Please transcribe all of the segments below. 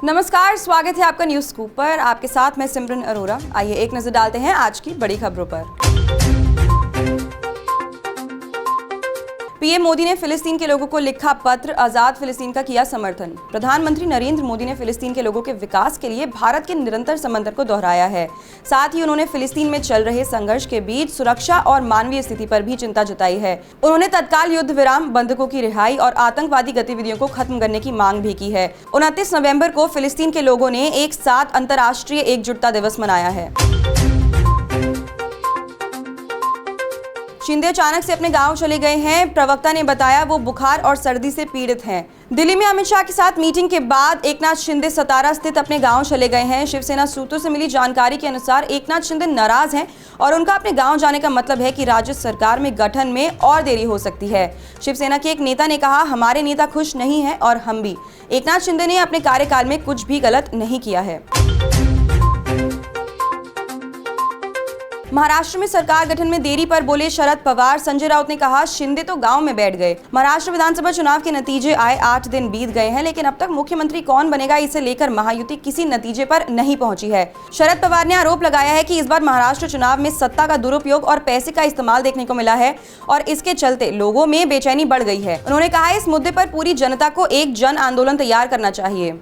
नमस्कार, स्वागत है आपका न्यूज स्कूप पर। आपके साथ मैं सिमरन अरोरा। आइए एक नजर डालते हैं आज की बड़ी खबरों पर। पीएम मोदी ने फिलिस्तीन के लोगों को लिखा पत्र, आजाद फिलिस्तीन का किया समर्थन। प्रधानमंत्री नरेंद्र मोदी ने फिलिस्तीन के लोगों के विकास के लिए भारत के निरंतर समर्थन को दोहराया है। साथ ही उन्होंने फिलिस्तीन में चल रहे संघर्ष के बीच सुरक्षा और मानवीय स्थिति पर भी चिंता जताई है। उन्होंने तत्काल युद्ध विराम, बंधकों की रिहाई और आतंकवादी गतिविधियों को खत्म करने की मांग भी की है। 29 नवंबर को फिलिस्तीन के लोगों ने एक साथ अंतर्राष्ट्रीय एकजुटता दिवस मनाया है। शिंदे अचानक से अपने गांव चले गए हैं। प्रवक्ता ने बताया वो बुखार और सर्दी से पीड़ित हैं। दिल्ली में अमित शाह के साथ मीटिंग के बाद एकनाथ शिंदे सतारा स्थित अपने गांव चले गए हैं। शिवसेना सूत्रों से मिली जानकारी के अनुसार एकनाथ शिंदे नाराज हैं और उनका अपने गांव जाने का मतलब है कि राज्य सरकार में गठन में और देरी हो सकती है। शिवसेना के एक नेता ने कहा, हमारे नेता खुश नहीं है और हम भी। एकनाथ शिंदे ने अपने कार्यकाल में कुछ भी गलत नहीं किया है। महाराष्ट्र में सरकार गठन में देरी पर बोले शरद पवार। संजय राउत ने कहा, शिंदे तो गांव में बैठ गए। महाराष्ट्र विधानसभा चुनाव के नतीजे आए, 8 दिन बीत गए हैं, लेकिन अब तक मुख्यमंत्री कौन बनेगा इसे लेकर महायुति किसी नतीजे पर नहीं पहुंची है। शरद पवार ने आरोप लगाया है कि इस बार महाराष्ट्र चुनाव में सत्ता का दुरुपयोग और पैसे का इस्तेमाल देखने को मिला है और इसके चलते लोगों में बेचैनी बढ़ गई है। उन्होंने कहा, इस मुद्दे पर पूरी जनता को एक जन आंदोलन तैयार करना चाहिए।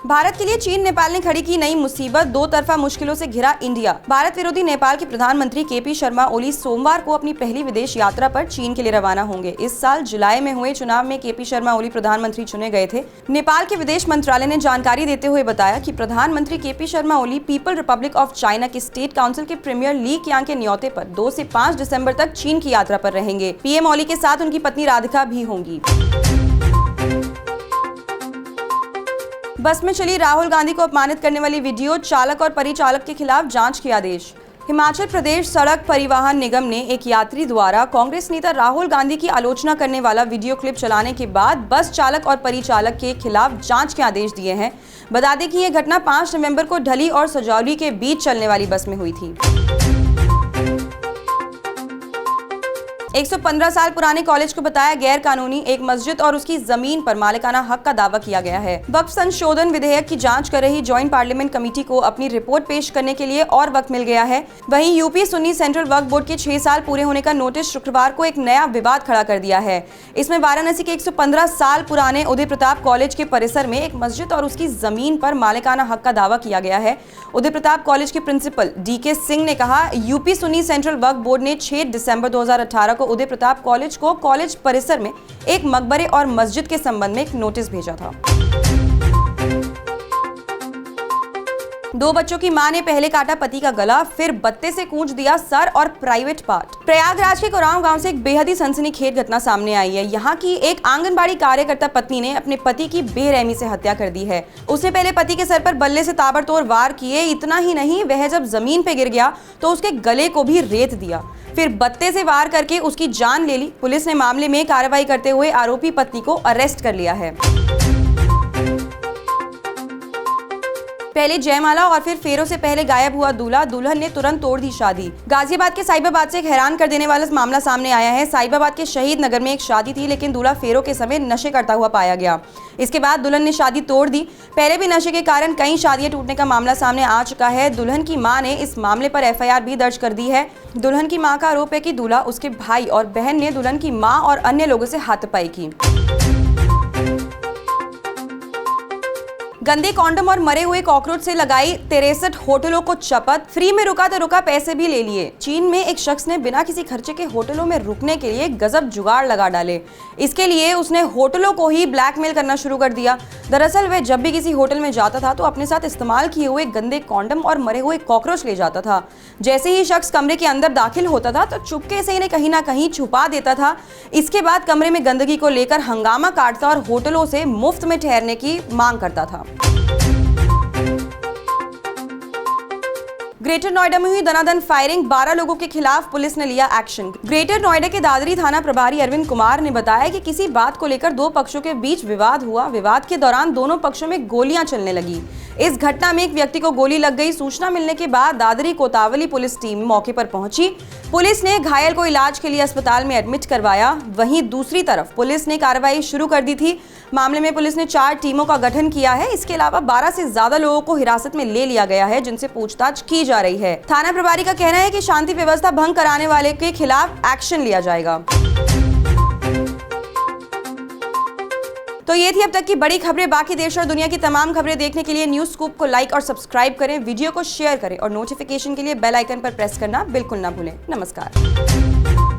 भारत के लिए चीन नेपाल ने खड़ी की नई मुसीबत, दो तरफा मुश्किलों से घिरा इंडिया। भारत विरोधी नेपाल के प्रधानमंत्री केपी शर्मा ओली सोमवार को अपनी पहली विदेश यात्रा पर चीन के लिए रवाना होंगे। इस साल जुलाई में हुए चुनाव में केपी शर्मा ओली प्रधानमंत्री चुने गए थे। नेपाल के विदेश मंत्रालय ने जानकारी देते हुए बताया कि प्रधानमंत्री KP Sharma Oli people republic of China के स्टेट काउंसिल के प्रीमियर ली कियांग के न्योते पर 2 से 5 दिसंबर तक चीन की यात्रा पर रहेंगे। पीएम ओली के साथ उनकी पत्नी राधिका भी होंगी। बस में चली राहुल गांधी को अपमानित करने वाली वीडियो, चालक और परिचालक के खिलाफ जांच के आदेश। हिमाचल प्रदेश सड़क परिवहन निगम ने एक यात्री द्वारा कांग्रेस नेता राहुल गांधी की आलोचना करने वाला वीडियो क्लिप चलाने के बाद बस चालक और परिचालक के खिलाफ जांच के आदेश दिए हैं। बता दें कि यह घटना 5 नवंबर को ढली और सजौली के बीच चलने वाली बस में हुई थी। 115 साल पुराने कॉलेज को बताया गैर कानूनी। एक मस्जिद और उसकी जमीन पर मालिकाना हक का दावा किया गया है। वक्फ संशोधन विधेयक की जांच कर रही ज्वाइंट पार्लियामेंट कमेटी को अपनी रिपोर्ट पेश करने के लिए और वक्त मिल गया है। वहीं यूपी सुन्नी सेंट्रल वक्फ बोर्ड के 6 साल पूरे होने का नोटिस शुक्रवार को एक नया विवाद खड़ा कर दिया है। इसमें वाराणसी के 115 साल पुराने उदय प्रताप कॉलेज के परिसर में एक मस्जिद और उसकी जमीन पर मालिकाना हक का दावा किया गया है। उदय प्रताप कॉलेज के प्रिंसिपल डीके सिंह ने कहा, यूपी सुन्नी सेंट्रल वक्फ बोर्ड ने 6 दिसंबर 2018 उदय प्रताप कॉलेज को कॉलेज परिसर में एक मकबरे और मस्जिद के संबंध में एक नोटिस भेजा था। 2 बच्चों की मां ने पहले काटा पति का गला, फिर बत्ते से कूंच दिया सर और प्राइवेट पार्ट। प्रयागराज के कोरांव गांव से एक बेहद ही सनसनीखेज घटना सामने आई है। यहाँ की एक आंगनबाड़ी कार्यकर्ता पत्नी ने अपने पति की बेरहमी से हत्या कर दी है। उसने पहले पति के सर पर बल्ले से ताबड़तोड़ वार किए। इतना ही नहीं, वह जब जमीन पे गिर गया तो उसके गले को भी रेत दिया, फिर बत्ते से वार करके उसकी जान ले ली। पुलिस ने मामले में कार्रवाई करते हुए आरोपी पत्नी को अरेस्ट कर लिया है। पहले जयमाला और फिर फेरों से पहले गायब हुआ दूल्हा, दुल्हन ने तुरंत तोड़ दी शादी। गाजियाबाद के साहिबाबाद से एक हैरान कर देने वाला मामला सामने आया है। साहिबाबाद के शहीद नगर में एक शादी थी, लेकिन दूल्हा फेरों के समय नशे करता हुआ पाया गया। इसके बाद दुल्हन ने शादी तोड़ दी। पहले भी नशे के कारण कई शादियां टूटने का मामला सामने आ चुका है। दुल्हन की मां ने इस मामले पर FIR भी दर्ज कर दी है। दुल्हन की मां का आरोप है कि दूल्हा, उसके भाई और बहन ने दुल्हन की मां और अन्य लोगों से हाथापाई की। गंदे कॉन्डम और मरे हुए कॉकरोच से लगाई 63 होटलों को चपत। फ्री में रुका तो रुका, पैसे भी ले लिए। चीन में एक शख्स ने बिना किसी खर्चे के होटलों में रुकने के लिए गजब जुगाड़ लगा डाले। इसके लिए उसने होटलों को ही ब्लैकमेल करना शुरू कर दिया। दरअसल वह जब भी किसी होटल में जाता था तो अपने साथ इस्तेमाल किए हुए गंदे कॉन्डम और मरे हुए कॉकरोच ले जाता था। जैसे ही शख्स कमरे के अंदर दाखिल होता था तो चुपके से इन्हें कहीं ना कहीं छुपा देता था। इसके बाद कमरे में गंदगी को लेकर हंगामा काटता और होटलों से मुफ्त में ठहरने की मांग करता था। ग्रेटर नोएडा में हुई दनादन फायरिंग, 12 लोगों के खिलाफ पुलिस ने लिया एक्शन। ग्रेटर नोएडा के दादरी थाना प्रभारी अरविंद कुमार ने बताया कि किसी बात को लेकर दो पक्षों के बीच विवाद हुआ। विवाद के दौरान दोनों पक्षों में गोलियां चलने लगी। इस घटना में एक व्यक्ति को गोली लग गई। सूचना मिलने के बाद दादरी कोतावली पुलिस टीम मौके पर पहुंची। पुलिस ने घायल को इलाज के लिए अस्पताल में एडमिट करवाया। वहीं दूसरी तरफ पुलिस ने कार्रवाई शुरू कर दी थी। मामले में पुलिस ने 4 टीमों का गठन किया है। इसके अलावा 12 से ज्यादा लोगों को हिरासत में ले लिया गया है, जिनसे पूछताछ की जा रही है। थाना प्रभारी का कहना है कि शांति व्यवस्था भंग कराने वाले के खिलाफ एक्शन लिया जाएगा। तो ये थी अब तक की बड़ी खबरें। बाकी देश और दुनिया की तमाम खबरें देखने के लिए न्यूज़ स्कूप को लाइक और सब्सक्राइब करें, वीडियो को शेयर करें और नोटिफिकेशन के लिए बेल आइकन पर प्रेस करना बिल्कुल ना भूलें। नमस्कार।